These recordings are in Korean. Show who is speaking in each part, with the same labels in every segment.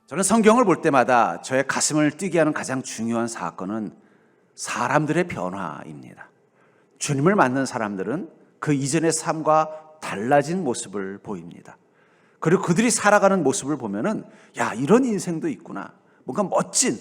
Speaker 1: 저는 성경을 볼 때마다 저의 가슴을 뛰게 하는 가장 중요한 사건은 사람들의 변화입니다. 주님을 만난 사람들은 그 이전의 삶과 달라진 모습을 보입니다. 그리고 그들이 살아가는 모습을 보면은 야, 이런 인생도 있구나. 뭔가 멋진,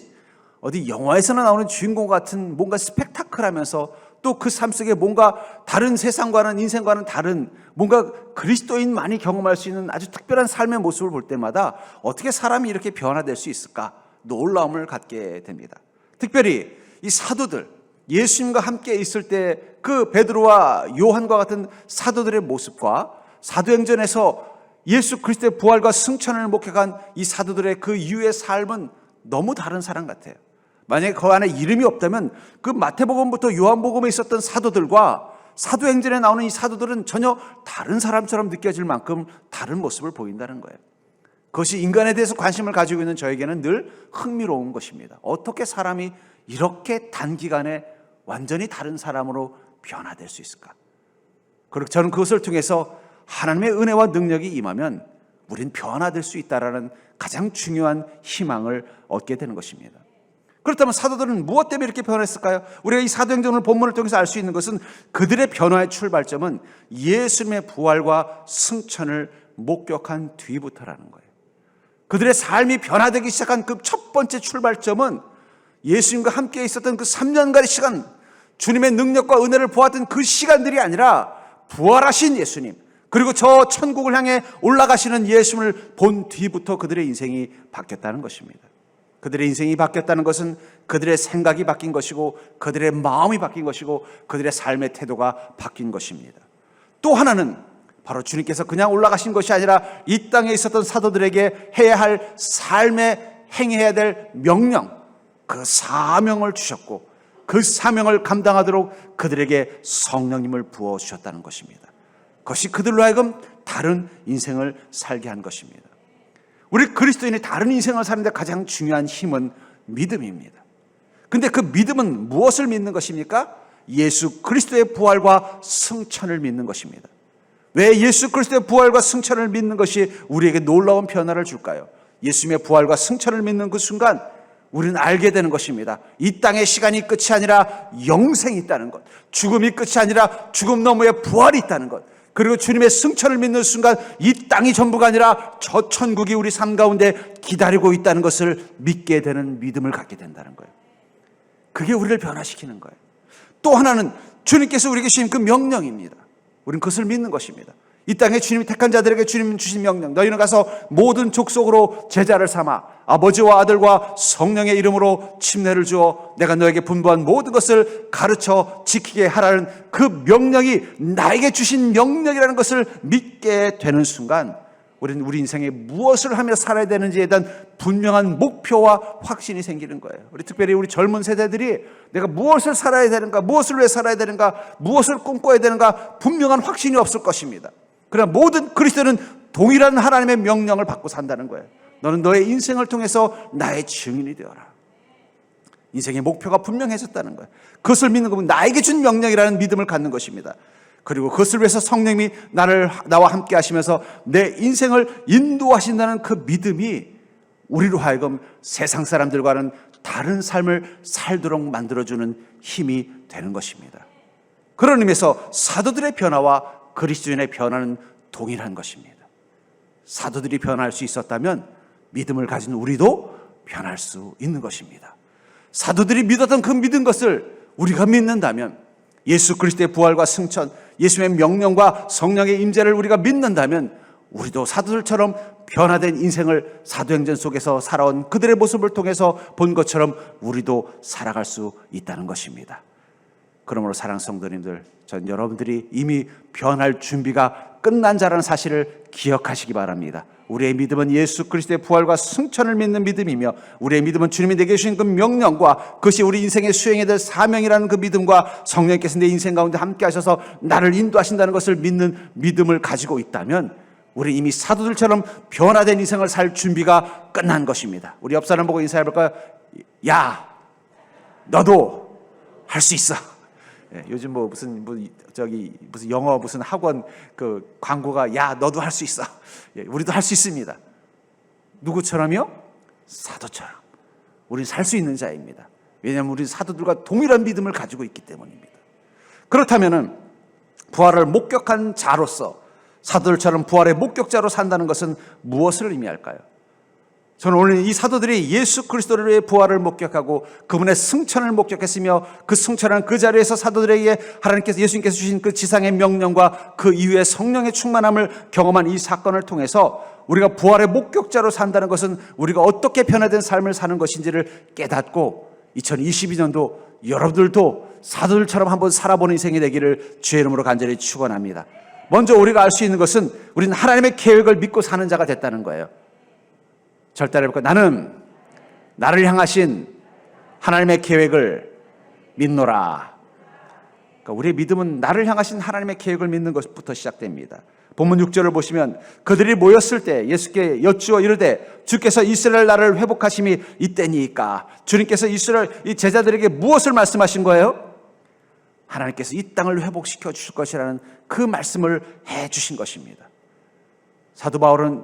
Speaker 1: 어디 영화에서나 나오는 주인공 같은 뭔가 스펙타클하면서 또 그 삶 속에 뭔가 다른 세상과는, 인생과는 다른 뭔가 그리스도인만이 경험할 수 있는 아주 특별한 삶의 모습을 볼 때마다 어떻게 사람이 이렇게 변화될 수 있을까 놀라움을 갖게 됩니다. 특별히 이 사도들, 예수님과 함께 있을 때 그 베드로와 요한과 같은 사도들의 모습과 사도행전에서 예수 그리스도의 부활과 승천을 목격한 이 사도들의 그 이후의 삶은 너무 다른 사람 같아요. 만약에 그 안에 이름이 없다면 그 마태복음부터 요한복음에 있었던 사도들과 사도행전에 나오는 이 사도들은 전혀 다른 사람처럼 느껴질 만큼 다른 모습을 보인다는 거예요. 그것이 인간에 대해서 관심을 가지고 있는 저에게는 늘 흥미로운 것입니다. 어떻게 사람이 이렇게 단기간에 완전히 다른 사람으로 변화될 수 있을까? 그리고 저는 그것을 통해서 하나님의 은혜와 능력이 임하면 우린 변화될 수 있다라는 가장 중요한 희망을 얻게 되는 것입니다. 그렇다면 사도들은 무엇 때문에 이렇게 변했을까요? 우리가 이 사도행전 본문을 통해서 알 수 있는 것은 그들의 변화의 출발점은 예수님의 부활과 승천을 목격한 뒤부터라는 거예요. 그들의 삶이 변화되기 시작한 그 첫 번째 출발점은 예수님과 함께 있었던 그 3년간의 시간, 주님의 능력과 은혜를 보았던 그 시간들이 아니라 부활하신 예수님, 그리고 저 천국을 향해 올라가시는 예수님을 본 뒤부터 그들의 인생이 바뀌었다는 것입니다. 그들의 인생이 바뀌었다는 것은 그들의 생각이 바뀐 것이고 그들의 마음이 바뀐 것이고 그들의 삶의 태도가 바뀐 것입니다. 또 하나는 바로 주님께서 그냥 올라가신 것이 아니라 이 땅에 있었던 사도들에게 해야 할 삶에 행해야 될 명령, 그 사명을 주셨고 그 사명을 감당하도록 그들에게 성령님을 부어주셨다는 것입니다. 그것이 그들로 하여금 다른 인생을 살게 한 것입니다. 우리 그리스도인이 다른 인생을 사는데 가장 중요한 힘은 믿음입니다. 근데 그 믿음은 무엇을 믿는 것입니까? 예수 그리스도의 부활과 승천을 믿는 것입니다. 왜 예수 그리스도의 부활과 승천을 믿는 것이 우리에게 놀라운 변화를 줄까요? 예수님의 부활과 승천을 믿는 그 순간 우리는 알게 되는 것입니다. 이 땅의 시간이 끝이 아니라 영생이 있다는 것, 죽음이 끝이 아니라 죽음 너머에 부활이 있다는 것, 그리고 주님의 승천을 믿는 순간 이 땅이 전부가 아니라 저 천국이 우리 삶 가운데 기다리고 있다는 것을 믿게 되는 믿음을 갖게 된다는 거예요. 그게 우리를 변화시키는 거예요. 또 하나는 주님께서 우리에게 주신 그 명령입니다. 우리는 그것을 믿는 것입니다. 이 땅에 주님이 택한 자들에게 주님 주신 명령, 너희는 가서 모든 족속으로 제자를 삼아 아버지와 아들과 성령의 이름으로 침례를 주어 내가 너에게 분부한 모든 것을 가르쳐 지키게 하라는 그 명령이 나에게 주신 명령이라는 것을 믿게 되는 순간 우리는 우리 인생에 무엇을 하며 살아야 되는지에 대한 분명한 목표와 확신이 생기는 거예요. 특별히 우리 젊은 세대들이 내가 무엇을 살아야 되는가, 무엇을 왜 살아야 되는가, 무엇을 꿈꿔야 되는가 분명한 확신이 없을 것입니다. 그러나 모든 그리스도는 동일한 하나님의 명령을 받고 산다는 거예요. 너는 너의 인생을 통해서 나의 증인이 되어라. 인생의 목표가 분명해졌다는 거예요. 그것을 믿는 것은 나에게 준 명령이라는 믿음을 갖는 것입니다. 그리고 그것을 위해서 성령님이 나와 함께 하시면서 내 인생을 인도하신다는 그 믿음이 우리로 하여금 세상 사람들과는 다른 삶을 살도록 만들어주는 힘이 되는 것입니다. 그런 의미에서 사도들의 변화와 그리스도인의 변화는 동일한 것입니다. 사도들이 변할 수 있었다면 믿음을 가진 우리도 변할 수 있는 것입니다. 사도들이 믿었던 그 믿은 것을 우리가 믿는다면, 예수 그리스도의 부활과 승천, 예수님의 명령과 성령의 임재를 우리가 믿는다면 우리도 사도들처럼 변화된 인생을 사도행전 속에서 살아온 그들의 모습을 통해서 본 것처럼 우리도 살아갈 수 있다는 것입니다. 그러므로 사랑하는 성도님들, 전 여러분들이 이미 변할 준비가 끝난 자라는 사실을 기억하시기 바랍니다. 우리의 믿음은 예수 그리스도의 부활과 승천을 믿는 믿음이며 우리의 믿음은 주님이 내게 주신 그 명령과 그것이 우리 인생의 수행해야 될 사명이라는 그 믿음과 성령께서 내 인생 가운데 함께 하셔서 나를 인도하신다는 것을 믿는 믿음을 가지고 있다면 우리 이미 사도들처럼 변화된 인생을 살 준비가 끝난 것입니다. 우리 옆 사람 보고 인사해 볼까요? 야, 너도 할 수 있어. 요즘 무슨 영어 무슨 학원 그 광고가 야 너도 할 수 있어. 우리도 할 수 있습니다. 누구처럼요? 사도처럼 우리는 살 수 있는 자입니다. 왜냐하면 우리 사도들과 동일한 믿음을 가지고 있기 때문입니다. 그렇다면 부활을 목격한 자로서 사도들처럼 부활의 목격자로 산다는 것은 무엇을 의미할까요? 저는 오늘 이 사도들이 예수 그리스도의 부활을 목격하고 그분의 승천을 목격했으며 그 승천한 그 자리에서 사도들에게 예수님께서 주신 그 지상의 명령과 그 이후에 성령의 충만함을 경험한 이 사건을 통해서 우리가 부활의 목격자로 산다는 것은 우리가 어떻게 변화된 삶을 사는 것인지를 깨닫고 2022년도 여러분들도 사도들처럼 한번 살아보는 인생이 되기를 주의 이름으로 간절히 축원합니다. 먼저 우리가 알 수 있는 것은 우리는 하나님의 계획을 믿고 사는 자가 됐다는 거예요. 절대로 해볼까? 나는 나를 향하신 하나님의 계획을 믿노라. 그러니까 우리의 믿음은 나를 향하신 하나님의 계획을 믿는 것부터 시작됩니다. 본문 6절을 보시면 그들이 모였을 때 예수께 여쭈어 이르되 주께서 이스라엘 나라를 회복하심이 이때니까. 주님께서 이스라엘 이 제자들에게 무엇을 말씀하신 거예요? 하나님께서 이 땅을 회복시켜 주실 것이라는 그 말씀을 해 주신 것입니다. 사도 바울은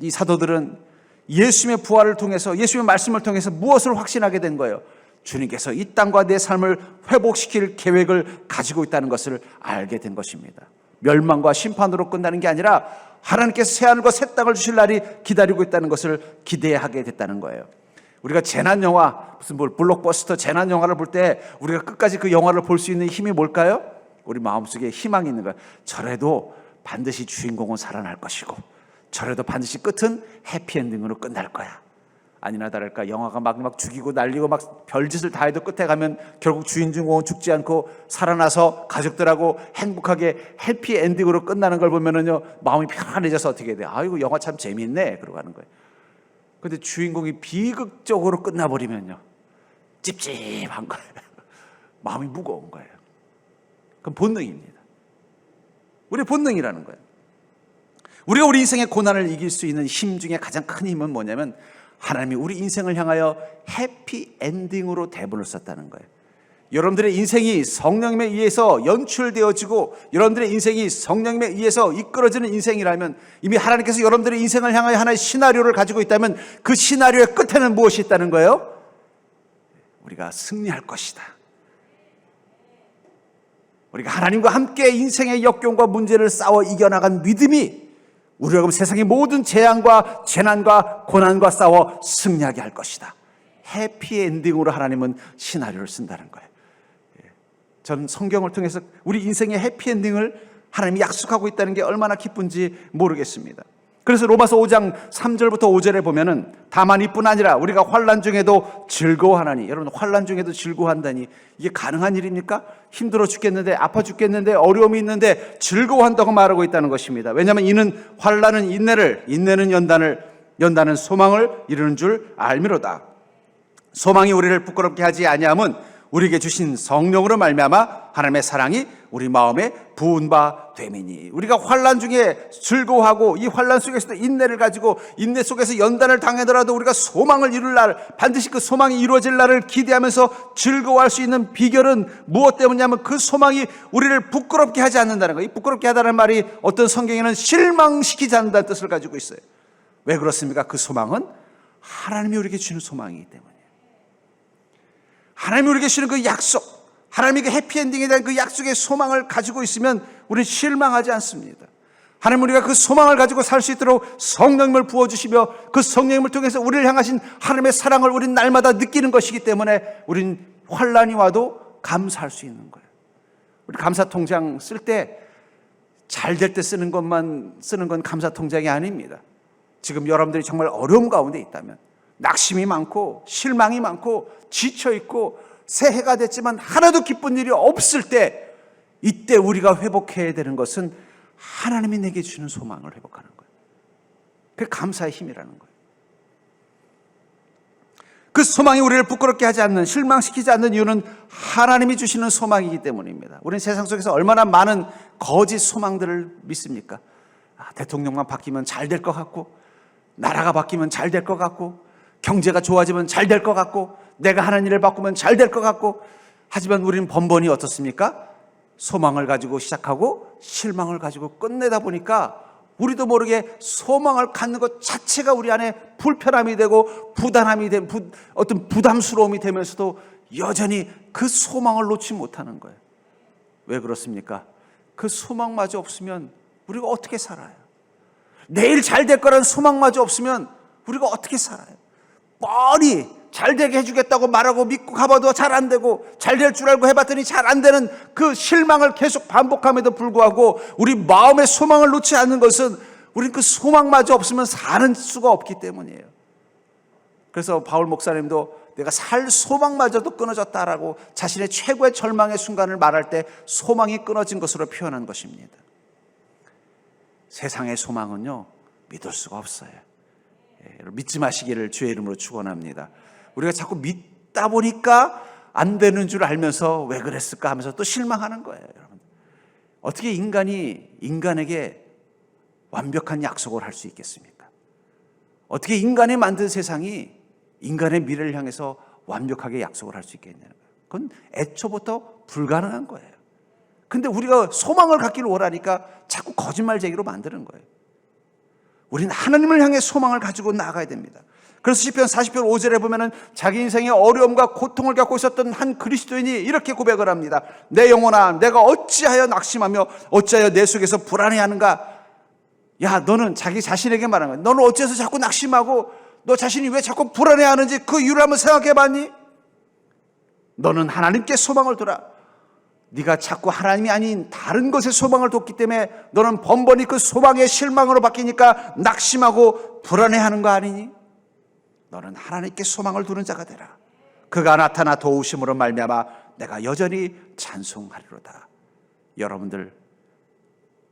Speaker 1: 이 사도들은 예수님의 부활을 통해서 예수님의 말씀을 통해서 무엇을 확신하게 된 거예요? 주님께서 이 땅과 내 삶을 회복시킬 계획을 가지고 있다는 것을 알게 된 것입니다. 멸망과 심판으로 끝나는 게 아니라 하나님께서 새하늘과 새 땅을 주실 날이 기다리고 있다는 것을 기대하게 됐다는 거예요. 우리가 재난 영화, 무슨 블록버스터 재난 영화를 볼 때 우리가 끝까지 그 영화를 볼 수 있는 힘이 뭘까요? 우리 마음속에 희망이 있는 거예요. 저래도 반드시 주인공은 살아날 것이고 저래도 반드시 끝은 해피엔딩으로 끝날 거야. 아니나 다를까 영화가 막 죽이고 날리고 막 별짓을 다 해도 끝에 가면 결국 주인공은 죽지 않고 살아나서 가족들하고 행복하게 해피엔딩으로 끝나는 걸 보면은요 마음이 편안해져서 어떻게 돼? 아이고 영화 참 재밌네 그러고 하는 거예요. 그런데 주인공이 비극적으로 끝나버리면요 찝찝한 거예요. 마음이 무거운 거예요. 그건 본능입니다. 우리의 본능이라는 거예요. 우리가 우리 인생의 고난을 이길 수 있는 힘 중에 가장 큰 힘은 뭐냐면 하나님이 우리 인생을 향하여 해피엔딩으로 대본을 썼다는 거예요. 여러분들의 인생이 성령님에 의해서 연출되어지고 여러분들의 인생이 성령님에 의해서 이끌어지는 인생이라면 이미 하나님께서 여러분들의 인생을 향하여 하나의 시나리오를 가지고 있다면 그 시나리오의 끝에는 무엇이 있다는 거예요? 우리가 승리할 것이다. 우리가 하나님과 함께 인생의 역경과 문제를 싸워 이겨나간 믿음이 우리가 그럼 세상의 모든 재앙과 재난과 고난과 싸워 승리하게 할 것이다. 해피엔딩으로 하나님은 시나리오를 쓴다는 거예요. 저는 성경을 통해서 우리 인생의 해피엔딩을 하나님이 약속하고 있다는 게 얼마나 기쁜지 모르겠습니다. 그래서 로마서 5장 3절부터 5절에 보면은 다만 이뿐 아니라 우리가 환난 중에도 즐거워하나니. 여러분 환난 중에도 즐거워한다니 이게 가능한 일입니까? 힘들어 죽겠는데 아파 죽겠는데 어려움이 있는데 즐거워한다고 말하고 있다는 것입니다. 왜냐하면 이는 환난은 인내를 인내는 연단은 소망을 이루는 줄 알미로다. 소망이 우리를 부끄럽게 하지 아니함은 우리에게 주신 성령으로 말미암아 하나님의 사랑이 우리 마음에 부은 바 됨이니. 우리가 환난 중에 즐거워하고 이 환난 속에서도 인내를 가지고 인내 속에서 연단을 당하더라도 우리가 소망을 이룰 날, 반드시 그 소망이 이루어질 날을 기대하면서 즐거워할 수 있는 비결은 무엇 때문이냐면 그 소망이 우리를 부끄럽게 하지 않는다는 거예요. 이 부끄럽게 하다는 말이 어떤 성경에는 실망시키지 않는다는 뜻을 가지고 있어요. 왜 그렇습니까? 그 소망은 하나님이 우리에게 주는 소망이기 때문에. 하나님이 우리에게 주시는 그 약속, 하나님에게 해피엔딩에 대한 그 약속의 소망을 가지고 있으면 우리는 실망하지 않습니다. 하나님 우리가 그 소망을 가지고 살 수 있도록 성령님을 부어주시며 그 성령님을 통해서 우리를 향하신 하나님의 사랑을 우리는 날마다 느끼는 것이기 때문에 우리는 환난이 와도 감사할 수 있는 거예요. 우리 감사통장 쓸 때 잘 될 때 쓰는 것만 쓰는 건 감사통장이 아닙니다. 지금 여러분들이 정말 어려움 가운데 있다면 낙심이 많고 실망이 많고 지쳐있고 새해가 됐지만 하나도 기쁜 일이 없을 때 이때 우리가 회복해야 되는 것은 하나님이 내게 주는 소망을 회복하는 거예요. 그게 감사의 힘이라는 거예요. 그 소망이 우리를 부끄럽게 하지 않는, 실망시키지 않는 이유는 하나님이 주시는 소망이기 때문입니다. 우리는 세상 속에서 얼마나 많은 거짓 소망들을 믿습니까? 대통령만 바뀌면 잘 될 것 같고, 나라가 바뀌면 잘 될 것 같고, 경제가 좋아지면 잘 될 것 같고, 내가 하는 일을 바꾸면 잘 될 것 같고. 하지만 우리는 번번이 어떻습니까? 소망을 가지고 시작하고 실망을 가지고 끝내다 보니까 우리도 모르게 소망을 갖는 것 자체가 우리 안에 불편함이 되고 어떤 부담스러움이 되면서도 여전히 그 소망을 놓지 못하는 거예요. 왜 그렇습니까? 그 소망마저 없으면 우리가 어떻게 살아요? 내일 잘 될 거라는 소망마저 없으면 우리가 어떻게 살아요? 뻔히 잘 되게 해주겠다고 말하고 믿고 가봐도 잘 안 되고, 잘 될 줄 알고 해봤더니 잘 안 되는 그 실망을 계속 반복함에도 불구하고 우리 마음의 소망을 놓지 않는 것은 우리는 그 소망마저 없으면 사는 수가 없기 때문이에요. 그래서 바울 목사님도 내가 살 소망마저도 끊어졌다라고 자신의 최고의 절망의 순간을 말할 때 소망이 끊어진 것으로 표현한 것입니다. 세상의 소망은요, 믿을 수가 없어요. 믿지 마시기를 주의 이름으로 축원합니다. 우리가 자꾸 믿다 보니까 안 되는 줄 알면서 왜 그랬을까 하면서 또 실망하는 거예요. 여러분, 어떻게 인간이 인간에게 완벽한 약속을 할 수 있겠습니까? 어떻게 인간이 만든 세상이 인간의 미래를 향해서 완벽하게 약속을 할 수 있겠냐는 거예요. 그건 애초부터 불가능한 거예요. 근데 우리가 소망을 갖기를 원하니까 자꾸 거짓말쟁이로 만드는 거예요. 우리는 하나님을 향해 소망을 가지고 나아가야 됩니다. 그래서 시편 40편 5절에 보면은 자기 인생의 어려움과 고통을 겪고 있었던 한 그리스도인이 이렇게 고백을 합니다. 내 영혼아, 내가 어찌하여 낙심하며 어찌하여 내 속에서 불안해하는가? 야, 너는 자기 자신에게 말하는 거야. 너는 어째서 자꾸 낙심하고 너 자신이 왜 자꾸 불안해하는지 그 이유를 한번 생각해봤니? 너는 하나님께 소망을 두라. 네가 자꾸 하나님이 아닌 다른 것에 소망을 뒀기 때문에 너는 번번이 그 소망의 실망으로 바뀌니까 낙심하고 불안해하는 거 아니니? 너는 하나님께 소망을 두는 자가 되라. 그가 나타나 도우심으로 말미암아 내가 여전히 찬송하리로다. 여러분들,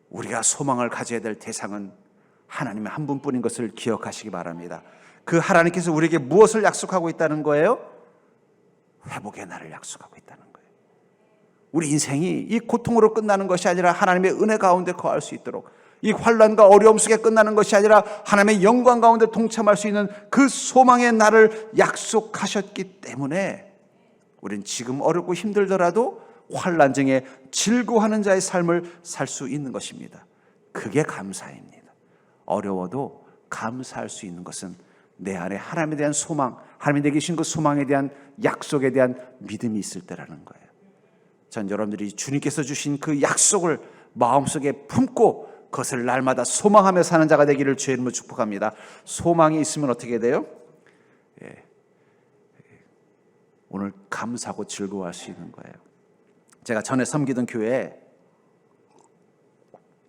Speaker 1: 우리가 소망을 가져야 될 대상은 하나님의 한 분뿐인 것을 기억하시기 바랍니다. 그 하나님께서 우리에게 무엇을 약속하고 있다는 거예요? 회복의 날을 약속하고 있다는 거예요. 우리 인생이 이 고통으로 끝나는 것이 아니라 하나님의 은혜 가운데 거할 수 있도록, 이 환난과 어려움 속에 끝나는 것이 아니라 하나님의 영광 가운데 동참할 수 있는 그 소망의 날을 약속하셨기 때문에 우린 지금 어렵고 힘들더라도 환난 중에 즐거워하는 자의 삶을 살 수 있는 것입니다. 그게 감사입니다. 어려워도 감사할 수 있는 것은 내 안에 하나님에 대한 소망, 하나님이 내게 주신 그 소망에 대한 약속에 대한 믿음이 있을 때라는 거예요. 전 여러분들이 주님께서 주신 그 약속을 마음속에 품고 그것을 날마다 소망하며 사는 자가 되기를 주의 이름으로 축복합니다. 소망이 있으면 어떻게 돼요? 오늘 감사하고 즐거워할 수 있는 거예요. 제가 전에 섬기던 교회에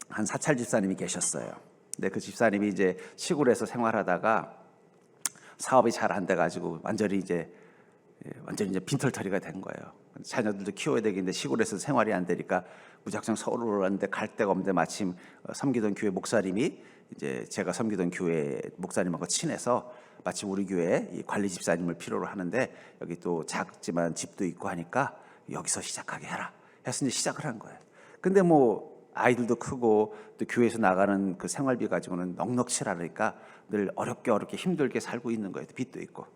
Speaker 1: 한 사찰 집사님이 계셨어요. 근데 그 집사님이 이제 시골에서 생활하다가 사업이 잘 안 돼가지고 완전히 이제 빈털터리가 된 거예요. 자녀들도 키워야 되겠는데 시골에서 생활이 안 되니까 무작정 서울로 왔는데 갈 데가 없는데 마침 섬기던 교회 목사님이 이제 제가 섬기던 교회 목사님하고 친해서 마침 우리 교회 이 관리 집사님을 필요로 하는데 여기 또 작지만 집도 있고 하니까 여기서 시작하게 해라 해서 이제 시작을 한 거예요. 근데 뭐 아이들도 크고 또 교회에서 나가는 그 생활비 가지고는 넉넉치라니까 늘 어렵게 힘들게 살고 있는 거예요. 빚도 있고.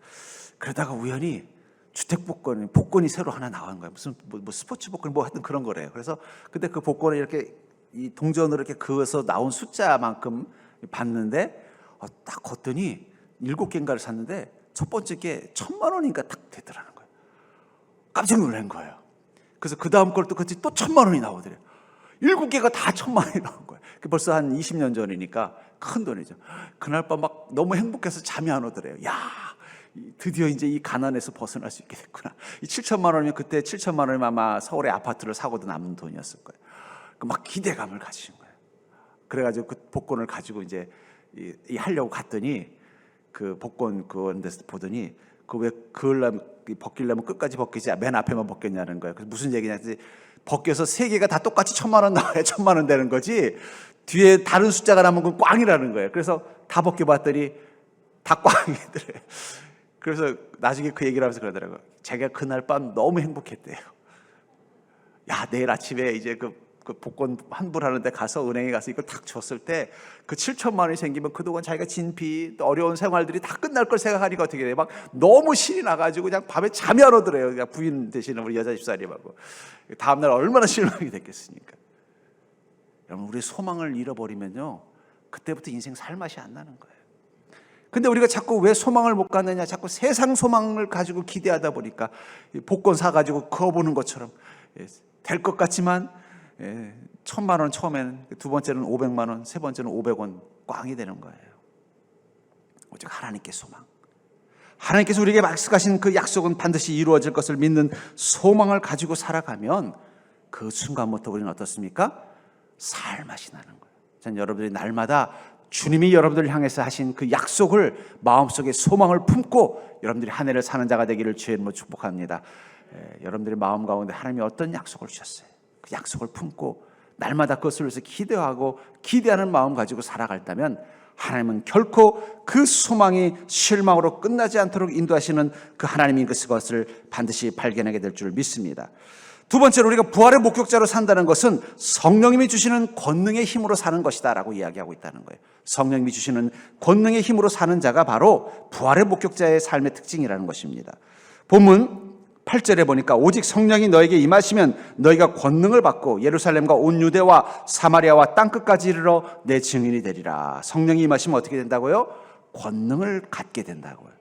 Speaker 1: 그러다가 우연히 주택 복권이 새로 하나 나온 거예요. 무슨 뭐 스포츠 복권 뭐 하여튼 그런 거래요. 그래서 근데 그 복권을 이렇게 이 동전으로 이렇게 그어서 나온 숫자만큼 봤는데 딱 걷더니 7개인가를 샀는데 첫 번째 게 1,000만 원인가 딱 되더라는 거예요. 깜짝 놀란 거예요. 그래서 그 다음 걸 또 같이 또 1,000만 원이 나오더래요. 7개가 다 1,000만 원이 나온 거예요. 벌써 한 20년 전이니까 큰 돈이죠. 그날 밤 막 너무 행복해서 잠이 안 오더래요. 야, 드디어 이제 이 가난에서 벗어날 수 있게 됐구나. 이 7,000만 원이면 그때 7,000만 원이면 아마 서울의 아파트를 사고도 남는 돈이었을 거예요. 막 기대감을 가지신 거예요. 그래가지고 그 복권을 가지고 이제 이 하려고 갔더니 그 복권 그런 데서 보더니 그 왜 벗기려면 끝까지 벗기지 맨 앞에만 벗겼냐는 거예요. 그래서 무슨 얘기냐 했더니 벗겨서 3개가 다 똑같이 1,000만 원 나와야 1,000만 원 되는 거지 뒤에 다른 숫자가 남은 건 꽝이라는 거예요. 그래서 다 벗겨봤더니 다 꽝이더래요. 그래서 나중에 그 얘기를 하면서 그러더라고요. 자기가 그날 밤 너무 행복했대요. 야, 내일 아침에 이제 그 복권 환불하는 데 가서 은행에 가서 이걸 탁 줬을 때 그 7,000만 원이 생기면 그동안 자기가 진 빚, 어려운 생활들이 다 끝날 걸 생각하니까 어떻게 돼요? 막 너무 신이 나가지고 그냥 밤에 잠이 안 오더래요. 그냥 부인 되시는 우리 여자 집사님하고. 다음날 얼마나 실망이 됐겠습니까? 여러분, 우리 소망을 잃어버리면요, 그때부터 인생 살 맛이 안 나는 거예요. 근데 우리가 자꾸 왜 소망을 못 갖느냐, 자꾸 세상 소망을 가지고 기대하다 보니까 복권 사가지고 그어보는 것처럼 될 것 같지만 1,000만 원 처음에는, 두 번째는 500만 원, 세 번째는 500원 꽝이 되는 거예요. 오직 하나님께 소망, 하나님께서 우리에게 약속하신 그 약속은 반드시 이루어질 것을 믿는 소망을 가지고 살아가면 그 순간부터 우리는 어떻습니까? 살 맛이 나는 거예요. 전 여러분들이 날마다 주님이 여러분들을 향해서 하신 그 약속을 마음속에 소망을 품고 여러분들이 한 해를 사는 자가 되기를 주의 이름으로 축복합니다. 여러분들의 마음 가운데 하나님이 어떤 약속을 주셨어요? 그 약속을 품고 날마다 그것을 위해서 기대하고 기대하는 마음 가지고 살아갈다면 하나님은 결코 그 소망이 실망으로 끝나지 않도록 인도하시는 그 하나님인 그것을 반드시 발견하게 될 줄 믿습니다. 두 번째로 우리가 부활의 목격자로 산다는 것은 성령님이 주시는 권능의 힘으로 사는 것이다 라고 이야기하고 있다는 거예요. 성령님이 주시는 권능의 힘으로 사는 자가 바로 부활의 목격자의 삶의 특징이라는 것입니다. 본문 8절에 보니까 오직 성령이 너에게 임하시면 너희가 권능을 받고 예루살렘과 온 유대와 사마리아와 땅끝까지 이르러 내 증인이 되리라. 성령이 임하시면 어떻게 된다고요? 권능을 갖게 된다고요.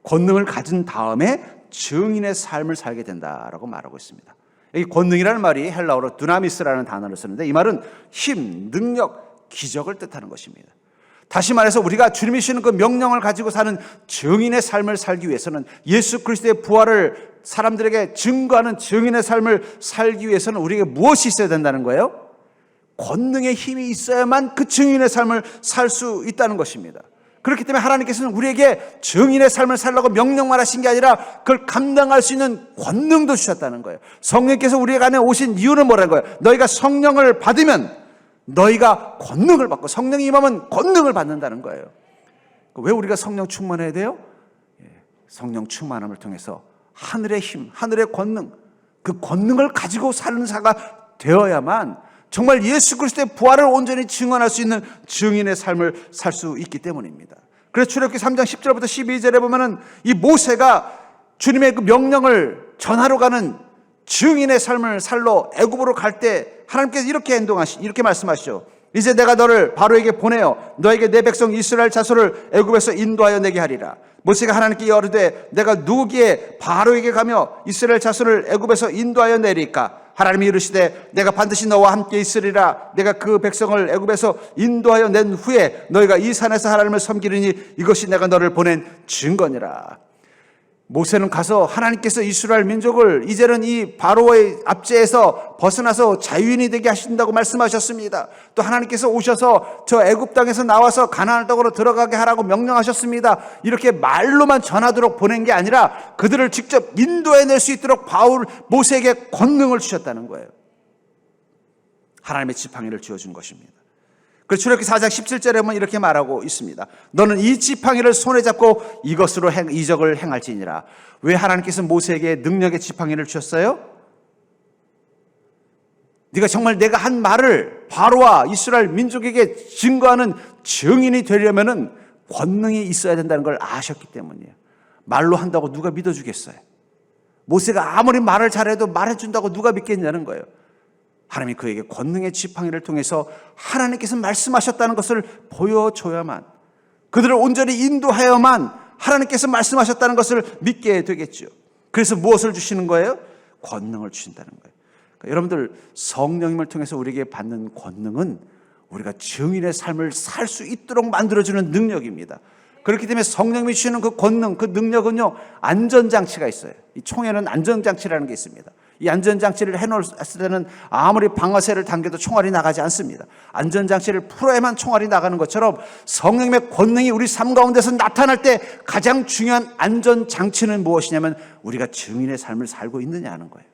Speaker 1: 권능을 가진 다음에 증인의 삶을 살게 된다라고 말하고 있습니다. 이 권능이라는 말이 헬라어로 두나미스라는 단어를 쓰는데 이 말은 힘, 능력, 기적을 뜻하는 것입니다. 다시 말해서 우리가 주님이 주시는 그 명령을 가지고 사는 증인의 삶을 살기 위해서는, 예수 그리스도의 부활을 사람들에게 증거하는 증인의 삶을 살기 위해서는 우리에게 무엇이 있어야 된다는 거예요? 권능의 힘이 있어야만 그 증인의 삶을 살 수 있다는 것입니다. 그렇기 때문에 하나님께서는 우리에게 증인의 삶을 살라고 명령만 하신 게 아니라 그걸 감당할 수 있는 권능도 주셨다는 거예요. 성령께서 우리 안에 오신 이유는 뭐라는 거예요? 너희가 성령을 받으면 너희가 권능을 받고, 성령이 임하면 권능을 받는다는 거예요. 왜 우리가 성령 충만해야 돼요? 성령 충만함을 통해서 하늘의 힘, 하늘의 권능, 그 권능을 가지고 사는 자가 되어야만 정말 예수 그리스도의 부활을 온전히 증언할 수 있는 증인의 삶을 살 수 있기 때문입니다. 그래서 출애굽기 3장 10절부터 12절에 보면은 이 모세가 주님의 그 명령을 전하러 가는 증인의 삶을 살러 애굽으로 갈 때 하나님께서 이렇게 말씀하시죠. 이제 내가 너를 바로에게 보내어 너에게 내 백성 이스라엘 자손을 애굽에서 인도하여 내게 하리라. 모세가 하나님께 이르되 내가 누구기에 바로에게 가며 이스라엘 자손을 애굽에서 인도하여 내리까? 하나님이 이르시되 내가 반드시 너와 함께 있으리라. 내가 그 백성을 애굽에서 인도하여 낸 후에 너희가 이 산에서 하나님을 섬기리니 이것이 내가 너를 보낸 증거니라. 모세는 가서 하나님께서 이스라엘 민족을 이제는 이 바로의 압제에서 벗어나서 자유인이 되게 하신다고 말씀하셨습니다. 또 하나님께서 오셔서 저 애굽 땅에서 나와서 가나안 땅으로 들어가게 하라고 명령하셨습니다. 이렇게 말로만 전하도록 보낸 게 아니라 그들을 직접 인도해낼 수 있도록 모세에게 권능을 주셨다는 거예요. 하나님의 지팡이를 쥐어준 것입니다. 그래서 출애굽기 4장 17절에 보면 이렇게 말하고 있습니다. 너는 이 지팡이를 손에 잡고 이것으로 이적을 행할지니라. 왜 하나님께서 모세에게 능력의 지팡이를 주셨어요? 네가 정말 내가 한 말을 바로와 이스라엘 민족에게 증거하는 증인이 되려면은 권능이 있어야 된다는 걸 아셨기 때문이에요. 말로 한다고 누가 믿어주겠어요? 모세가 아무리 말을 잘해도 말해준다고 누가 믿겠냐는 거예요. 하나님이 그에게 권능의 지팡이를 통해서 하나님께서 말씀하셨다는 것을 보여줘야만, 그들을 온전히 인도하여만 하나님께서 말씀하셨다는 것을 믿게 되겠죠. 그래서 무엇을 주시는 거예요? 권능을 주신다는 거예요. 그러니까 여러분들, 성령님을 통해서 우리에게 받는 권능은 우리가 증인의 삶을 살 수 있도록 만들어주는 능력입니다. 그렇기 때문에 성령님이 주시는 그 권능, 그 능력은요, 안전장치가 있어요. 이 총에는 안전장치라는 게 있습니다. 이 안전장치를 해놓았을 때는 아무리 방아쇠를 당겨도 총알이 나가지 않습니다. 안전장치를 풀어야만 총알이 나가는 것처럼 성령님의 권능이 우리 삶 가운데서 나타날 때 가장 중요한 안전장치는 무엇이냐면 우리가 증인의 삶을 살고 있느냐는 거예요.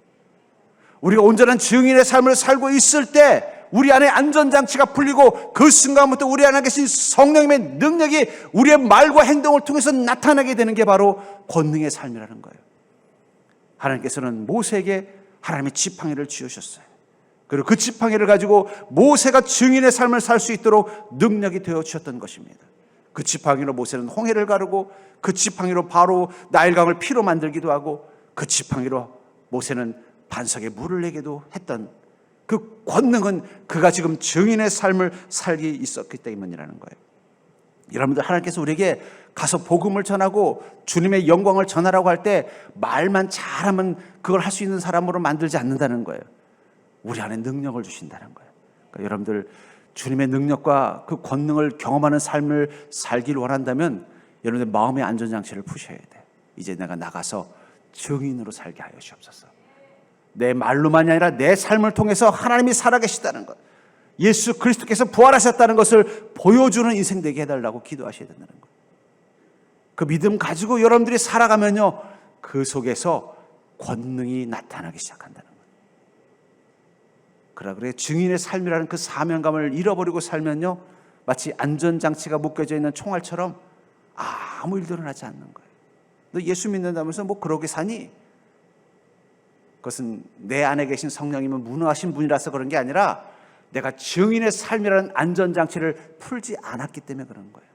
Speaker 1: 우리가 온전한 증인의 삶을 살고 있을 때 우리 안에 안전장치가 풀리고 그 순간부터 우리 안에 계신 성령님의 능력이 우리의 말과 행동을 통해서 나타나게 되는 게 바로 권능의 삶이라는 거예요. 하나님께서는 모세에게 하나님의 지팡이를 쥐으셨어요. 그리고 그 지팡이를 가지고 모세가 증인의 삶을 살 수 있도록 능력이 되어 주셨던 것입니다. 그 지팡이로 모세는 홍해를 가르고 그 지팡이로 바로 나일강을 피로 만들기도 하고 그 지팡이로 모세는 반석에 물을 내기도 했던 그 권능은 그가 지금 증인의 삶을 살기 있었기 때문이라는 거예요. 여러분들, 하나님께서 우리에게 가서 복음을 전하고 주님의 영광을 전하라고 할 때 말만 잘하면 그걸 할 수 있는 사람으로 만들지 않는다는 거예요. 우리 안에 능력을 주신다는 거예요. 그러니까 여러분들, 주님의 능력과 그 권능을 경험하는 삶을 살기를 원한다면 여러분들 마음의 안전장치를 푸셔야 돼요. 이제 내가 나가서 증인으로 살게 하여 주옵소서. 내 말로만이 아니라 내 삶을 통해서 하나님이 살아계시다는 것, 예수 그리스도께서 부활하셨다는 것을 보여주는 인생 되게 해달라고 기도하셔야 된다는 거예요. 그 믿음 가지고 여러분들이 살아가면요, 그 속에서 권능이 나타나기 시작한다는 거예요. 그래 증인의 삶이라는 그 사명감을 잃어버리고 살면요, 마치 안전장치가 묶여져 있는 총알처럼 아무 일도 일어나지 않는 거예요. 너 예수 믿는다면서 뭐 그러게 사니? 그것은 내 안에 계신 성령님은 무능하신 분이라서 그런 게 아니라 내가 증인의 삶이라는 안전장치를 풀지 않았기 때문에 그런 거예요.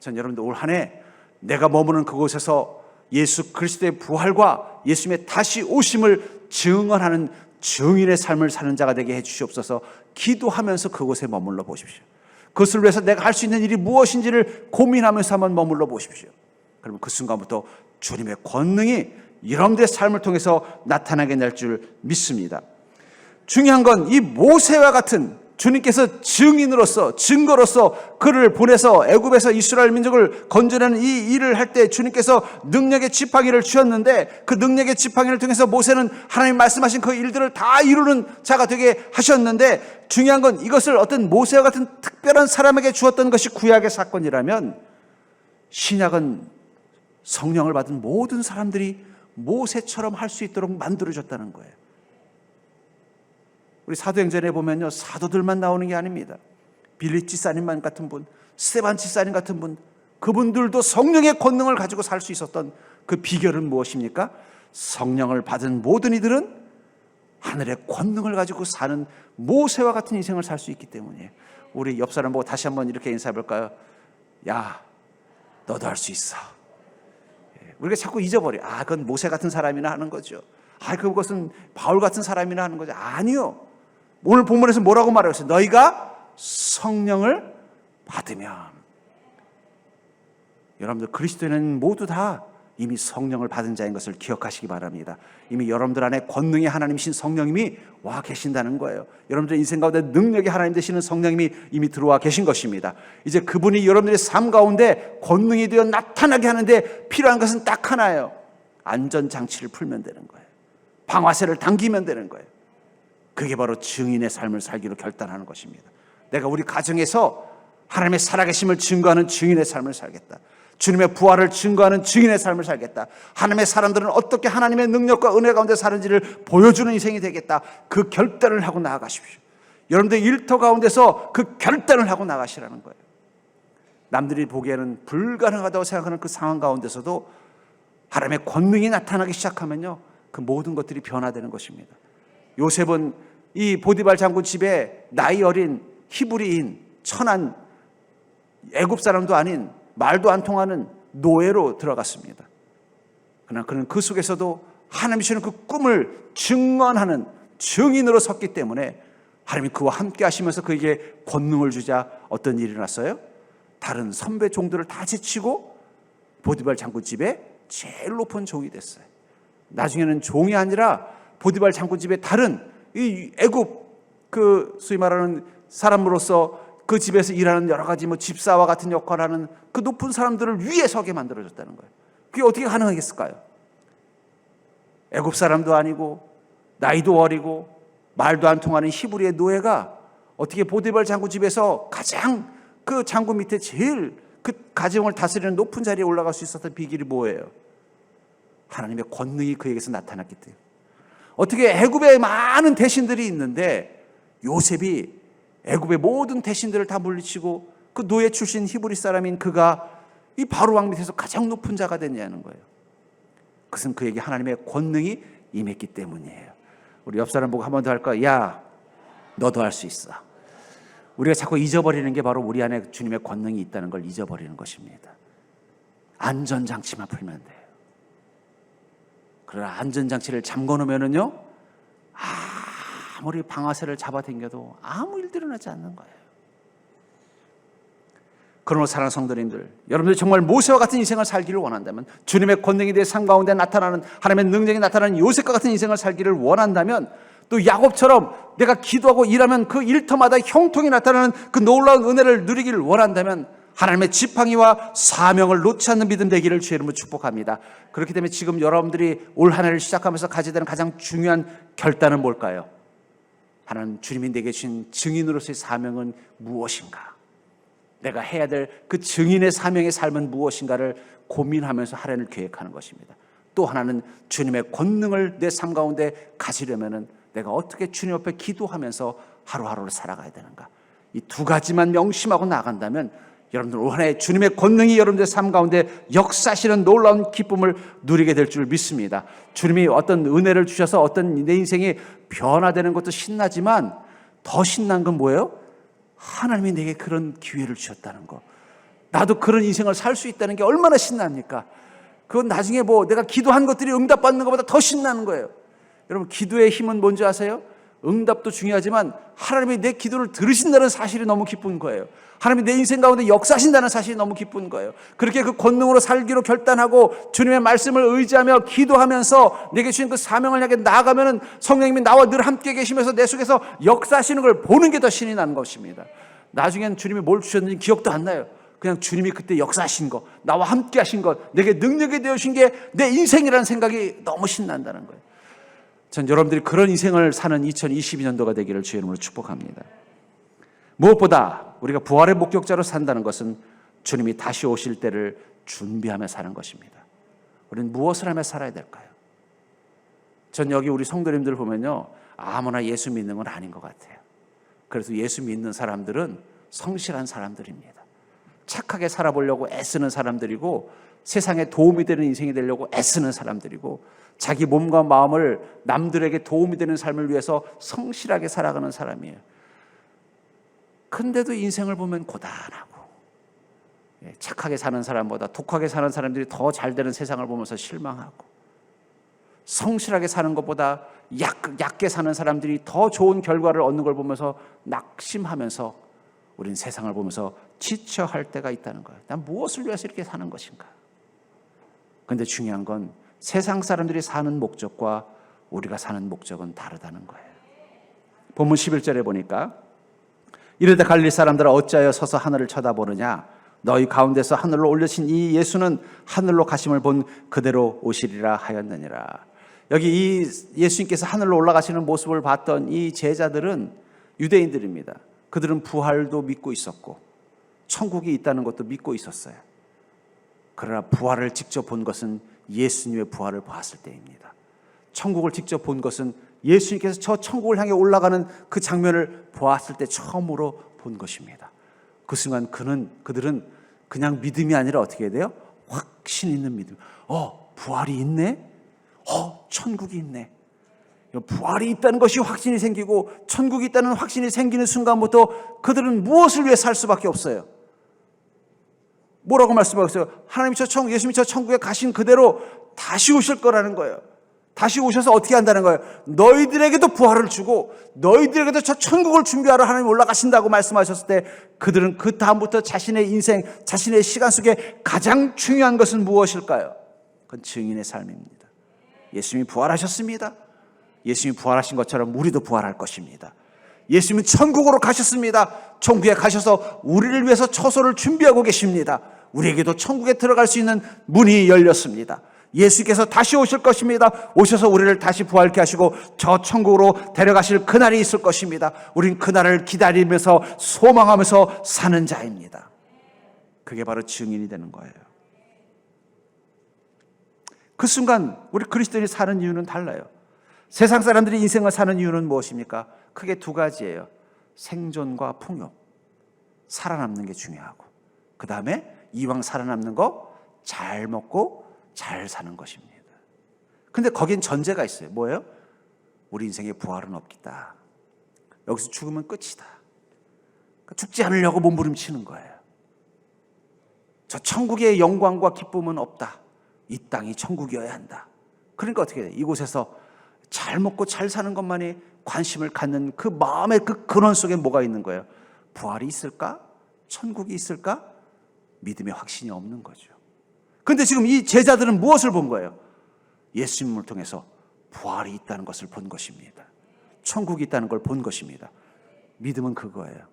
Speaker 1: 전 여러분들 올 한 해 내가 머무는 그곳에서 예수 그리스도의 부활과 예수님의 다시 오심을 증언하는 증인의 삶을 사는 자가 되게 해 주시옵소서. 기도하면서 그곳에 머물러 보십시오. 그것을 위해서 내가 할 수 있는 일이 무엇인지를 고민하면서 한번 머물러 보십시오. 그러면 그 순간부터 주님의 권능이 여러분들의 삶을 통해서 나타나게 될 줄 믿습니다. 중요한 건 이 모세와 같은 주님께서 증인으로서, 증거로서 그를 보내서 애굽에서 이스라엘 민족을 건져내는 이 일을 할 때 주님께서 능력의 지팡이를 주셨는데, 그 능력의 지팡이를 통해서 모세는 하나님 말씀하신 그 일들을 다 이루는 자가 되게 하셨는데, 중요한 건 이것을 어떤 모세와 같은 특별한 사람에게 주었던 것이 구약의 사건이라면, 신약은 성령을 받은 모든 사람들이 모세처럼 할 수 있도록 만들어졌다는 거예요. 우리 사도행전에 보면요, 사도들만 나오는 게 아닙니다. 빌립 지사님 같은 분, 스데반 지사님 같은 분, 그분들도 성령의 권능을 가지고 살 수 있었던 그 비결은 무엇입니까? 성령을 받은 모든 이들은 하늘의 권능을 가지고 사는 모세와 같은 인생을 살 수 있기 때문이에요. 우리 옆 사람 보고 다시 한번 이렇게 인사해 볼까요? 야, 너도 할 수 있어. 우리가 자꾸 잊어버려. 그건 모세 같은 사람이나 하는 거죠. 그것은 바울 같은 사람이나 하는 거죠. 아니요. 오늘 본문에서 뭐라고 말하고 있어요? 너희가 성령을 받으면. 여러분들, 그리스도인은 모두 다 이미 성령을 받은 자인 것을 기억하시기 바랍니다. 이미 여러분들 안에 권능의 하나님이신 성령님이 와 계신다는 거예요. 여러분들의 인생 가운데 능력의 하나님 되시는 성령님이 이미 들어와 계신 것입니다. 이제 그분이 여러분들의 삶 가운데 권능이 되어 나타나게 하는데 필요한 것은 딱 하나예요. 안전장치를 풀면 되는 거예요. 방아쇠를 당기면 되는 거예요. 그게 바로 증인의 삶을 살기로 결단하는 것입니다. 내가 우리 가정에서 하나님의 살아계심을 증거하는 증인의 삶을 살겠다. 주님의 부활을 증거하는 증인의 삶을 살겠다. 하나님의 사람들은 어떻게 하나님의 능력과 은혜 가운데 사는지를 보여주는 인생이 되겠다. 그 결단을 하고 나아가십시오. 여러분들 일터 가운데서 그 결단을 하고 나가시라는 거예요. 남들이 보기에는 불가능하다고 생각하는 그 상황 가운데서도 하나님의 권능이 나타나기 시작하면요, 그 모든 것들이 변화되는 것입니다. 요셉은 이 보디발 장군 집에 나이 어린 히브리인, 천한, 애굽 사람도 아닌, 말도 안 통하는 노예로 들어갔습니다. 그러나 그는 그 속에서도 하나님이 주는 그 꿈을 증언하는 증인으로 섰기 때문에 하나님이 그와 함께 하시면서 그에게 권능을 주자 어떤 일이 일어났어요? 다른 선배 종들을 다 제치고 보디발 장군 집에 제일 높은 종이 됐어요. 나중에는 종이 아니라 보디발 장군 집에 다른 이 애굽 그 소위 말하는 사람으로서 그 집에서 일하는 여러 가지 집사와 같은 역할을 하는 그 높은 사람들을 위에 서게 만들어졌다는 거예요. 그게 어떻게 가능하겠을까요? 애굽 사람도 아니고 나이도 어리고 말도 안 통하는 히브리의 노예가 어떻게 보디발 장군 집에서 가장 그 장군 밑에 제일 그 가정을 다스리는 높은 자리에 올라갈 수 있었던 비결이 뭐예요? 하나님의 권능이 그에게서 나타났기 때문에. 어떻게 애굽에 많은 대신들이 있는데 요셉이 애굽의 모든 대신들을 다 물리치고 그 노예 출신 히브리 사람인 그가 이 바로 왕 밑에서 가장 높은 자가 됐냐는 거예요. 그것은 그에게 하나님의 권능이 임했기 때문이에요. 우리 옆 사람 보고 한 번 더 할까? 야, 너도 할 수 있어. 우리가 자꾸 잊어버리는 게 바로 우리 안에 주님의 권능이 있다는 걸 잊어버리는 것입니다. 안전장치만 풀면 돼요. 그러나 안전장치를 잠궈 놓으면요, 아무리 방아쇠를 잡아당겨도 아무 일도 일어나지 않는 거예요. 그러므로 사랑하는 성도님들, 여러분들 정말 모세와 같은 인생을 살기를 원한다면, 주님의 권능이 내 삶 가운데 나타나는, 하나님의 능력이 나타나는 요셉과 같은 인생을 살기를 원한다면, 또 야곱처럼 내가 기도하고 일하면 그 일터마다 형통이 나타나는 그 놀라운 은혜를 누리기를 원한다면, 하나님의 지팡이와 사명을 놓지 않는 믿음 되기를 주의 이름으로 축복합니다. 그렇기 때문에 지금 여러분들이 올 한 해를 시작하면서 가져야 되는 가장 중요한 결단은 뭘까요? 하나님, 주님이 내게 주신 증인으로서의 사명은 무엇인가? 내가 해야 될 그 증인의 사명의 삶은 무엇인가를 고민하면서 한 해를 계획하는 것입니다. 또 하나는 주님의 권능을 내 삶 가운데 가지려면은 내가 어떻게 주님 앞에 기도하면서 하루하루를 살아가야 되는가? 이 두 가지만 명심하고 나간다면 여러분들 올 한 해 주님의 권능이 여러분들의 삶 가운데 역사하시는 놀라운 기쁨을 누리게 될 줄 믿습니다. 주님이 어떤 은혜를 주셔서 어떤 내 인생이 변화되는 것도 신나지만 더 신난 건 뭐예요? 하나님이 내게 그런 기회를 주셨다는 거, 나도 그런 인생을 살 수 있다는 게 얼마나 신납니까? 그건 나중에 뭐 내가 기도한 것들이 응답받는 것보다 더 신나는 거예요. 여러분, 기도의 힘은 뭔지 아세요? 응답도 중요하지만 하나님이 내 기도를 들으신다는 사실이 너무 기쁜 거예요. 하나님이 내 인생 가운데 역사하신다는 사실이 너무 기쁜 거예요. 그렇게 그 권능으로 살기로 결단하고 주님의 말씀을 의지하며 기도하면서 내게 주신 그 사명을 향해 나아가면은 성령님이 나와 늘 함께 계시면서 내 속에서 역사하시는 걸 보는 게 더 신이 나는 것입니다. 나중엔 주님이 뭘 주셨는지 기억도 안 나요. 그냥 주님이 그때 역사하신 거, 나와 함께 하신 것, 내게 능력이 되어주신 게 내 인생이라는 생각이 너무 신난다는 거예요. 전 여러분들이 그런 인생을 사는 2022년도가 되기를 주의 이름으로 축복합니다. 무엇보다 우리가 부활의 목격자로 산다는 것은 주님이 다시 오실 때를 준비하며 사는 것입니다. 우리는 무엇을 하며 살아야 될까요? 전 여기 우리 성도님들 보면요, 아무나 예수 믿는 건 아닌 것 같아요. 그래서 예수 믿는 사람들은 성실한 사람들입니다. 착하게 살아보려고 애쓰는 사람들이고, 세상에 도움이 되는 인생이 되려고 애쓰는 사람들이고, 자기 몸과 마음을 남들에게 도움이 되는 삶을 위해서 성실하게 살아가는 사람이에요. 근데도 인생을 보면 고단하고, 착하게 사는 사람보다 독하게 사는 사람들이 더 잘 되는 세상을 보면서 실망하고, 성실하게 사는 것보다 얕게 사는 사람들이 더 좋은 결과를 얻는 걸 보면서 낙심하면서 우린 세상을 보면서 지쳐할 때가 있다는 거예요. 난 무엇을 위해서 이렇게 사는 것인가? 그런데 중요한 건 세상 사람들이 사는 목적과 우리가 사는 목적은 다르다는 거예요. 본문 11절에 보니까 이르되 갈릴리 사람들아 어찌하여 서서 하늘을 쳐다보느냐? 너희 가운데서 하늘로 올려신 이 예수는 하늘로 가심을 본 그대로 오시리라 하였느니라. 여기 이 예수님께서 하늘로 올라가시는 모습을 봤던 이 제자들은 유대인들입니다. 그들은 부활도 믿고 있었고 천국이 있다는 것도 믿고 있었어요. 그러나 부활을 직접 본 것은 예수님의 부활을 봤을 때입니다. 천국을 직접 본 것은 예수님께서 저 천국을 향해 올라가는 그 장면을 보았을 때 처음으로 본 것입니다. 그 순간 그들은 그냥 믿음이 아니라 어떻게 해야 돼요? 확신 있는 믿음. 부활이 있네? 천국이 있네. 부활이 있다는 것이 확신이 생기고 천국이 있다는 확신이 생기는 순간부터 그들은 무엇을 위해 살 수밖에 없어요? 뭐라고 말씀하고 있어요? 하나님이 예수님이 저 천국에 가신 그대로 다시 오실 거라는 거예요. 다시 오셔서 어떻게 한다는 거예요? 너희들에게도 부활을 주고 너희들에게도 저 천국을 준비하러 하나님 올라가신다고 말씀하셨을 때 그들은 그 다음부터 자신의 인생, 자신의 시간 속에 가장 중요한 것은 무엇일까요? 그건 증인의 삶입니다. 예수님이 부활하셨습니다. 예수님이 부활하신 것처럼 우리도 부활할 것입니다. 예수님은 천국으로 가셨습니다. 천국에 가셔서 우리를 위해서 처소를 준비하고 계십니다. 우리에게도 천국에 들어갈 수 있는 문이 열렸습니다. 예수께서 다시 오실 것입니다. 오셔서 우리를 다시 부활케 하시고 저 천국으로 데려가실 그날이 있을 것입니다. 우린 그날을 기다리면서 소망하면서 사는 자입니다. 그게 바로 증인이 되는 거예요. 그 순간 우리 그리스도인이 사는 이유는 달라요. 세상 사람들이 인생을 사는 이유는 무엇입니까? 크게 두 가지예요. 생존과 풍요. 살아남는 게 중요하고, 그 다음에 이왕 살아남는 거 잘 먹고 잘 사는 것입니다. 근데 거긴 전제가 있어요. 뭐예요? 우리 인생에 부활은 없겠다. 여기서 죽으면 끝이다. 죽지 않으려고 몸부림치는 거예요. 저 천국의 영광과 기쁨은 없다. 이 땅이 천국이어야 한다. 그러니까 어떻게 해요? 이곳에서 잘 먹고 잘 사는 것만이 관심을 갖는 그 마음의 그 근원 속에 뭐가 있는 거예요? 부활이 있을까? 천국이 있을까? 믿음의 확신이 없는 거죠. 그런데 지금 이 제자들은 무엇을 본 거예요? 예수님을 통해서 부활이 있다는 것을 본 것입니다. 천국이 있다는 걸 본 것입니다. 믿음은 그거예요.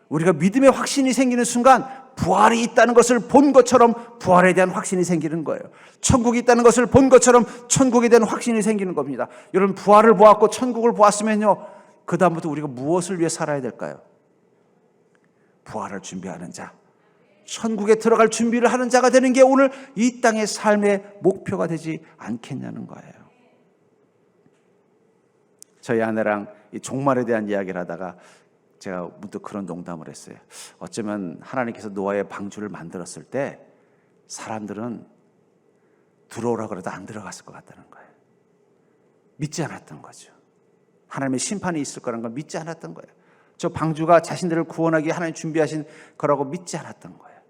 Speaker 1: 우리가 믿음의 확신이 생기는 순간 부활이 있다는 것을 본 것처럼 부활에 대한 확신이 생기는 거예요. 천국이 있다는 것을 본 것처럼 천국에 대한 확신이 생기는 겁니다. 여러분, 부활을 보았고 천국을 보았으면요, 그 다음부터 우리가 무엇을 위해 살아야 될까요? 부활을 준비하는 자, 천국에 들어갈 준비를 하는 자가 되는 게 오늘 이 땅의 삶의 목표가 되지 않겠냐는 거예요. 저희 아내랑 이 종말에 대한 이야기를 하다가 제가 문득 그런 농담을 했어요. 어쩌면 하나님께서 노아의 방주를 만들었을 때 사람들은 들어오라 그래도 안 들어갔을 것 같다는 거예요. 믿지 않았던 거죠. 하나님의 심판이 있을 거라는 걸 믿지 않았던 거예요. 저 방주가 자신들을 구원하기 하나님 준비하신 거라고 믿지 않았던 거예요.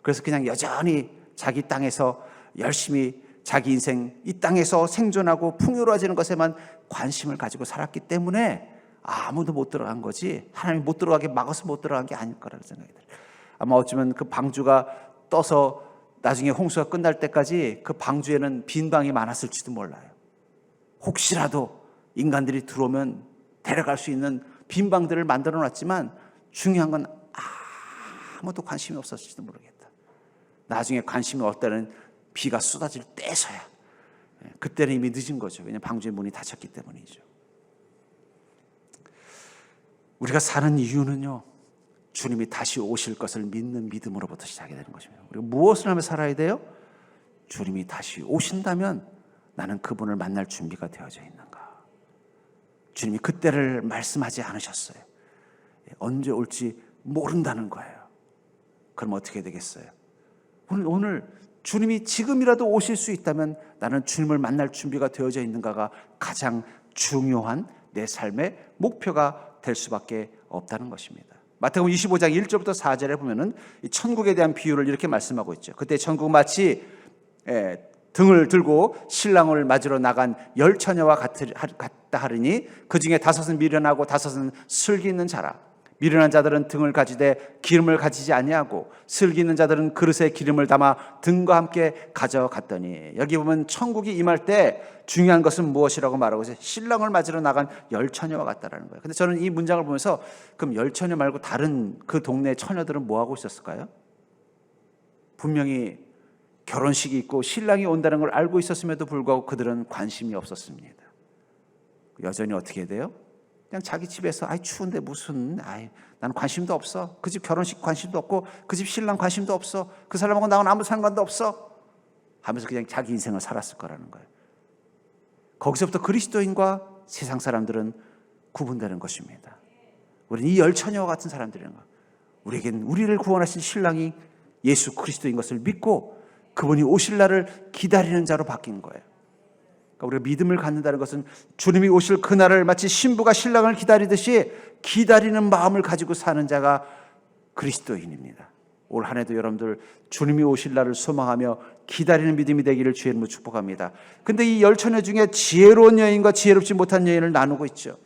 Speaker 1: 그래서 그냥 여전히 자기 땅에서 열심히 자기 인생 이 땅에서 생존하고 풍요로워지는 것에만 관심을 가지고 살았기 때문에 아무도 못 들어간 거지, 하나님이 못 들어가게 막아서 못 들어간 게 아닐 거라는 생각이 들어요. 아마 어쩌면 그 방주가 떠서 나중에 홍수가 끝날 때까지 그 방주에는 빈 방이 많았을지도 몰라요. 혹시라도 인간들이 들어오면 데려갈 수 있는 빈 방들을 만들어 놨지만 중요한 건 아무도 관심이 없었을지도 모르겠다. 나중에 관심이 없다는 비가 쏟아질 때서야, 그때는 이미 늦은 거죠. 왜냐하면 방주의 문이 닫혔기 때문이죠. 우리가 사는 이유는요, 주님이 다시 오실 것을 믿는 믿음으로부터 시작이 되는 것입니다. 우리가 무엇을 하며 살아야 돼요? 주님이 다시 오신다면 나는 그분을 만날 준비가 되어져 있는가? 주님이 그때를 말씀하지 않으셨어요. 언제 올지 모른다는 거예요. 그럼 어떻게 되겠어요? 오늘 주님이 지금이라도 오실 수 있다면 나는 주님을 만날 준비가 되어져 있는가가 가장 중요한 내 삶의 목표가 될 수밖에 없다는 것입니다. 마태복음 25장 1절부터 4절에 보면은 이 천국에 대한 비유를 이렇게 말씀하고 있죠. 그때 천국 마치 등을 들고 신랑을 맞으러 나간 10처녀와 같다 하리니 그 중에 5은 미련하고 5은 슬기 있는 자라. 미련한 자들은 등을 가지되 기름을 가지지 아니하고 슬기 있는 자들은 그릇에 기름을 담아 등과 함께 가져갔더니, 여기 보면 천국이 임할 때 중요한 것은 무엇이라고 말하고 있어요? 신랑을 맞으러 나간 10처녀와 같다라는 거예요. 근데 저는 이 문장을 보면서 그럼 10처녀 말고 다른 그 동네 처녀들은 뭐 하고 있었을까요? 분명히 결혼식이 있고 신랑이 온다는 걸 알고 있었음에도 불구하고 그들은 관심이 없었습니다. 여전히 어떻게 돼요? 그냥 자기 집에서 추운데 무슨 나는 관심도 없어. 그 집 결혼식 관심도 없고 그 집 신랑 관심도 없어. 그 사람하고 나는 아무 상관도 없어 하면서 그냥 자기 인생을 살았을 거라는 거예요. 거기서부터 그리스도인과 세상 사람들은 구분되는 것입니다. 우리는 이 10처녀와 같은 사람들이라는 거예요. 우리에겐 우리를 구원하신 신랑이 예수 그리스도인 것을 믿고 그분이 오실 날을 기다리는 자로 바뀐 거예요. 그러니까 우리가 믿음을 갖는다는 것은 주님이 오실 그날을 마치 신부가 신랑을 기다리듯이 기다리는 마음을 가지고 사는 자가 그리스도인입니다. 올 한 해도 여러분들 주님이 오실 날을 소망하며 기다리는 믿음이 되기를 주의 이름으로 축복합니다. 근데 이 10처녀 중에 지혜로운 여인과 지혜롭지 못한 여인을 나누고 있죠.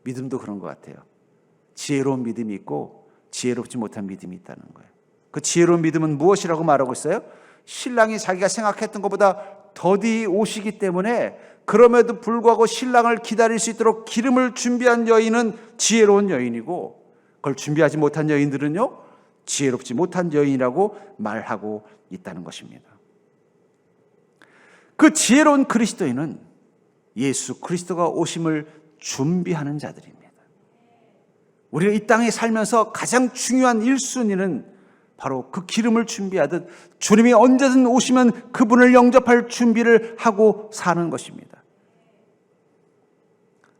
Speaker 1: 믿음도 그런 것 같아요. 지혜로운 믿음이 있고 지혜롭지 못한 믿음이 있다는 거예요. 그 지혜로운 믿음은 무엇이라고 말하고 있어요? 신랑이 자기가 생각했던 것보다 더디 오시기 때문에 그럼에도 불구하고 신랑을 기다릴 수 있도록 기름을 준비한 여인은 지혜로운 여인이고, 그걸 준비하지 못한 여인들은요, 지혜롭지 못한 여인이라고 말하고 있다는 것입니다. 그 지혜로운 그리스도인은 예수 그리스도가 오심을 준비하는 자들입니다. 우리가 이 땅에 살면서 가장 중요한 1순위는 바로 그 기름을 준비하듯 주님이 언제든 오시면 그분을 영접할 준비를 하고 사는 것입니다.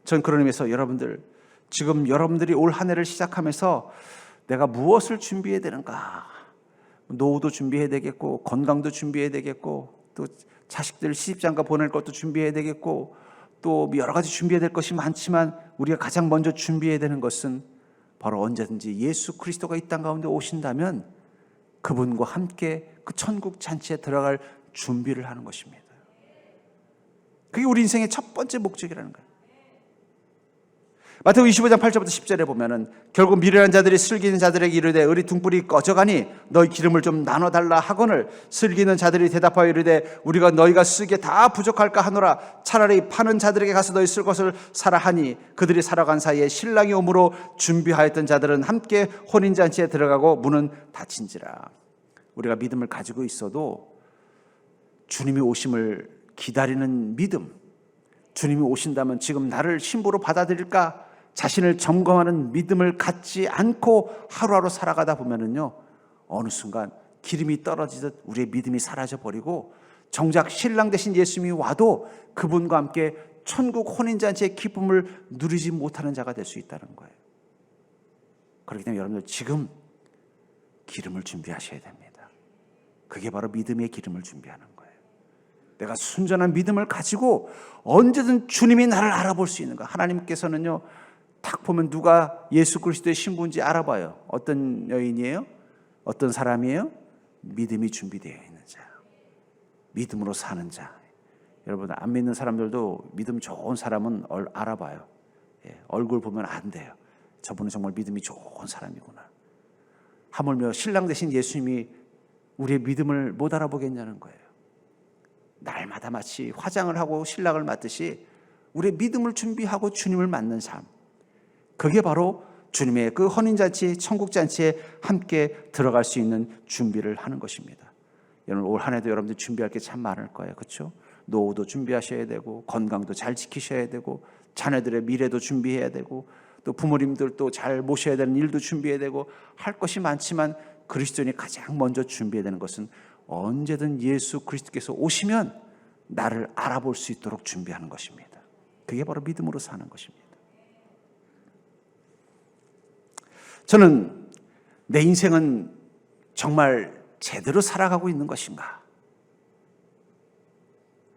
Speaker 1: 전 그런 의미에서 여러분들, 지금 여러분들이 올 한 해를 시작하면서 내가 무엇을 준비해야 되는가? 노후도 준비해야 되겠고, 건강도 준비해야 되겠고, 또 자식들 시집장가 보낼 것도 준비해야 되겠고, 또 여러 가지 준비해야 될 것이 많지만 우리가 가장 먼저 준비해야 되는 것은 바로 언제든지 예수 그리스도가 이 땅 가운데 오신다면 그분과 함께 그 천국 잔치에 들어갈 준비를 하는 것입니다. 그게 우리 인생의 첫 번째 목적이라는 거예요. 마태복음 25장 8절부터 10절에 보면은 결국 미련한 자들이 슬기는 자들에게 이르되 우리 등불이 꺼져가니 너희 기름을 좀 나눠달라 하거늘 슬기는 자들이 대답하여 이르되 우리가 너희가 쓰기에 다 부족할까 하노라. 차라리 파는 자들에게 가서 너희 쓸 것을 사라 하니 그들이 살아간 사이에 신랑이 오므로 준비하였던 자들은 함께 혼인잔치에 들어가고 문은 닫힌지라. 우리가 믿음을 가지고 있어도 주님이 오심을 기다리는 믿음, 주님이 오신다면 지금 나를 신부로 받아들일까? 자신을 점검하는 믿음을 갖지 않고 하루하루 살아가다 보면은요, 어느 순간 기름이 떨어지듯 우리의 믿음이 사라져 버리고 정작 신랑 대신 예수님이 와도 그분과 함께 천국 혼인잔치의 기쁨을 누리지 못하는 자가 될 수 있다는 거예요. 그렇기 때문에 여러분들 지금 기름을 준비하셔야 됩니다. 그게 바로 믿음의 기름을 준비하는 거예요. 내가 순전한 믿음을 가지고 언제든 주님이 나를 알아볼 수 있는 거. 하나님께서는요, 딱 보면 누가 예수 그리스도의 신부인지 알아봐요. 어떤 여인이에요? 어떤 사람이에요? 믿음이 준비되어 있는 자, 믿음으로 사는 자. 여러분, 안 믿는 사람들도 믿음 좋은 사람은 알아봐요. 얼굴 보면 안 돼요. 저분은 정말 믿음이 좋은 사람이구나. 하물며 신랑 대신 예수님이 우리의 믿음을 못 알아보겠냐는 거예요. 날마다 마치 화장을 하고 신랑을 맞듯이 우리의 믿음을 준비하고 주님을 맞는 삶, 그게 바로 주님의 그 혼인잔치, 천국잔치에 함께 들어갈 수 있는 준비를 하는 것입니다. 여러분, 올 한 해도 여러분들 준비할 게 참 많을 거예요. 그렇죠? 노후도 준비하셔야 되고 건강도 잘 지키셔야 되고 자녀들의 미래도 준비해야 되고 또 부모님들도 잘 모셔야 되는 일도 준비해야 되고 할 것이 많지만 그리스도인이 가장 먼저 준비해야 되는 것은 언제든 예수 그리스도께서 오시면 나를 알아볼 수 있도록 준비하는 것입니다. 그게 바로 믿음으로 사는 것입니다. 저는 내 인생은 정말 제대로 살아가고 있는 것인가?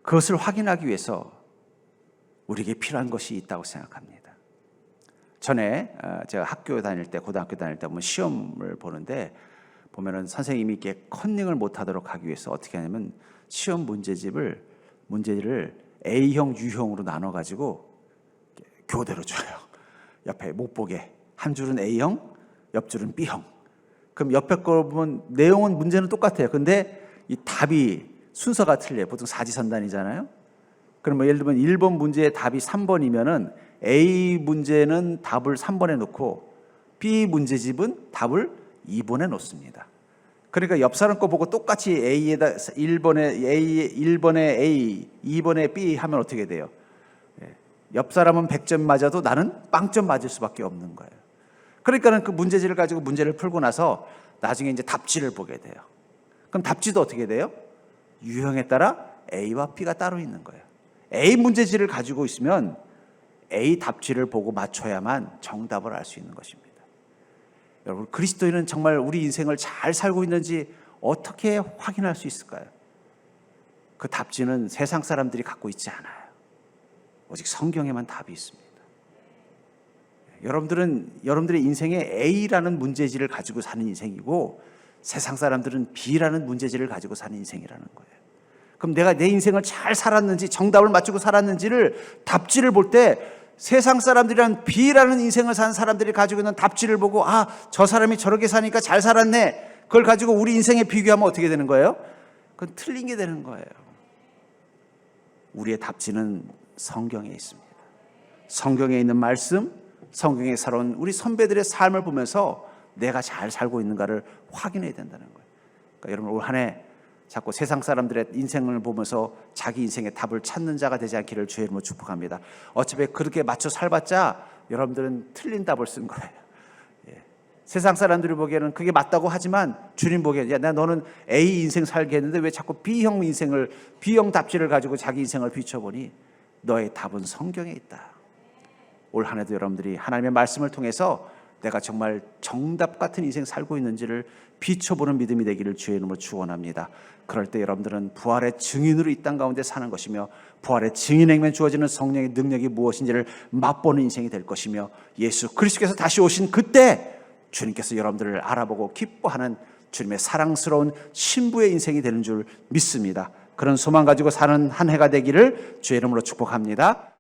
Speaker 1: 그것을 확인하기 위해서 우리에게 필요한 것이 있다고 생각합니다. 전에 제가 학교 다닐 때, 고등학교 다닐 때 보면 시험을 보는데 보면은 선생님이 이렇게 컨닝을 못하도록 하기 위해서 어떻게 하냐면 시험 문제지를 A형, U형으로 나눠가지고 교대로 줘요. 옆에 못 보게. 한 줄은 A형, 옆 줄은 B형. 그럼 옆에 거 보면 내용은 문제는 똑같아요. 근데 이 답이 순서가 틀려요. 보통 사지선단이잖아요. 그럼 뭐 예를 들면 1번 문제의 답이 3번이면은 A 문제는 답을 3번에 놓고 B 문제집은 답을 2번에 놓습니다. 그러니까 옆 사람 거 보고 똑같이 A에다 1번에 A, 2번에 B 하면 어떻게 돼요? 옆 사람은 100점 맞아도 나는 빵점 맞을 수밖에 없는 거예요. 그러니까는 그 문제지를 가지고 문제를 풀고 나서 나중에 이제 답지를 보게 돼요. 그럼 답지도 어떻게 돼요? 유형에 따라 A와 B가 따로 있는 거예요. A 문제지를 가지고 있으면 A 답지를 보고 맞춰야만 정답을 알 수 있는 것입니다. 여러분, 그리스도인은 정말 우리 인생을 잘 살고 있는지 어떻게 확인할 수 있을까요? 그 답지는 세상 사람들이 갖고 있지 않아요. 오직 성경에만 답이 있습니다. 여러분들의 인생에 A라는 문제지를 가지고 사는 인생이고 세상 사람들은 B라는 문제지를 가지고 사는 인생이라는 거예요. 그럼 내가 내 인생을 잘 살았는지 정답을 맞추고 살았는지를 답지를 볼 때 세상 사람들이란 B라는 인생을 사는 사람들이 가지고 있는 답지를 보고 아, 저 사람이 저렇게 사니까 잘 살았네. 그걸 가지고 우리 인생에 비교하면 어떻게 되는 거예요? 그건 틀린 게 되는 거예요. 우리의 답지는 성경에 있습니다. 성경에 있는 말씀, 성경에 살아온 우리 선배들의 삶을 보면서 내가 잘 살고 있는가를 확인해야 된다는 거예요. 그러니까 여러분, 올 한 해 자꾸 세상 사람들의 인생을 보면서 자기 인생의 답을 찾는 자가 되지 않기를 주의 이름으로 축복합니다. 어차피 그렇게 맞춰 살봤자 여러분들은 틀린 답을 쓴 거예요. 세상 사람들이 보기에는 그게 맞다고 하지만 주님 보기에는 야, 너는 A 인생 살게 했는데 왜 자꾸 B형 답지를 가지고 자기 인생을 비춰보니 너의 답은 성경에 있다. 올 한 해도 여러분들이 하나님의 말씀을 통해서 내가 정말 정답 같은 인생 살고 있는지를 비춰보는 믿음이 되기를 주의 이름으로 축원합니다. 그럴 때 여러분들은 부활의 증인으로 이 땅 가운데 사는 것이며 부활의 증인에게만 주어지는 성령의 능력이 무엇인지를 맛보는 인생이 될 것이며 예수 그리스도께서 다시 오신 그때 주님께서 여러분들을 알아보고 기뻐하는 주님의 사랑스러운 신부의 인생이 되는 줄 믿습니다. 그런 소망 가지고 사는 한 해가 되기를 주의 이름으로 축복합니다.